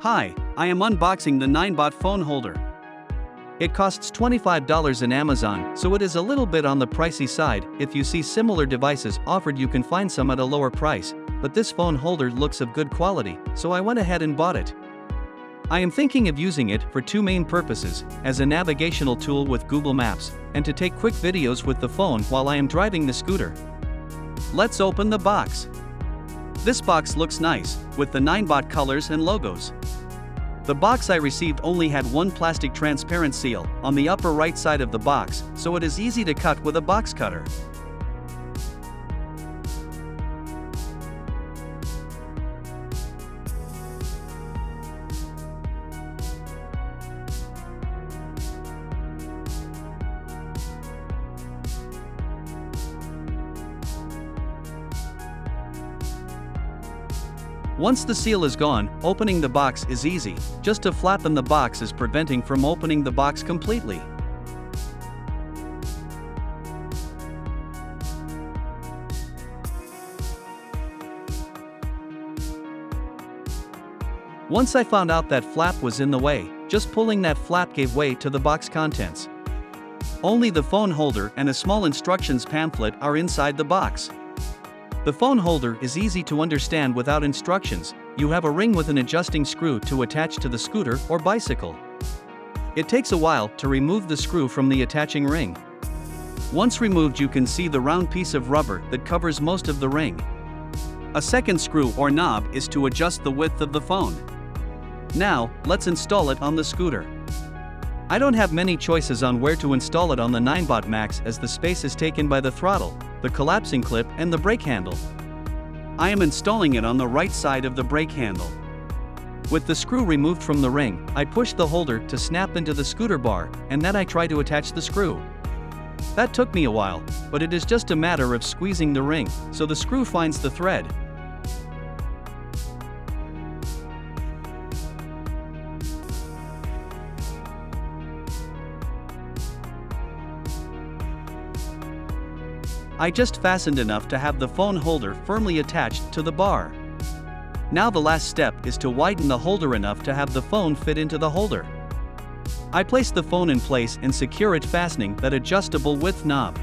Hi, I am unboxing the Ninebot phone holder. It costs $25 in Amazon, so it is a little bit on the pricey side. If you see similar devices offered, you can find some at a lower price, but this phone holder looks of good quality, so I went ahead and bought it. I am thinking of using it for two main purposes: as a navigational tool with Google Maps, and to take quick videos with the phone while I am driving the scooter. Let's open the box. This box looks nice, with the Ninebot colors and logos. The box I received only had one plastic transparent seal on the upper right side of the box, so it is easy to cut with a box cutter. Once the seal is gone, opening the box is easy. Just to flatten the box is preventing from opening the box completely. Once I found out that flap was in the way, just pulling that flap gave way to the box contents. Only the phone holder and a small instructions pamphlet are inside the box. The phone holder is easy to understand without instructions. You have a ring with an adjusting screw to attach to the scooter or bicycle. It takes a while to remove the screw from the attaching ring. Once removed, you can see the round piece of rubber that covers most of the ring. A second screw or knob is to adjust the width of the phone. Now, let's install it on the scooter. I don't have many choices on where to install it on the Ninebot Max, as the space is taken by the throttle, the collapsing clip, and the brake handle. I am installing it on the right side of the brake handle. With the screw removed from the ring, I push the holder to snap into the scooter bar, and then I try to attach the screw. That took me a while, but it is just a matter of squeezing the ring, so the screw finds the thread. I just fastened enough to have the phone holder firmly attached to the bar. Now the last step is to widen the holder enough to have the phone fit into the holder. I place the phone in place and secure it, fastening that adjustable width knob.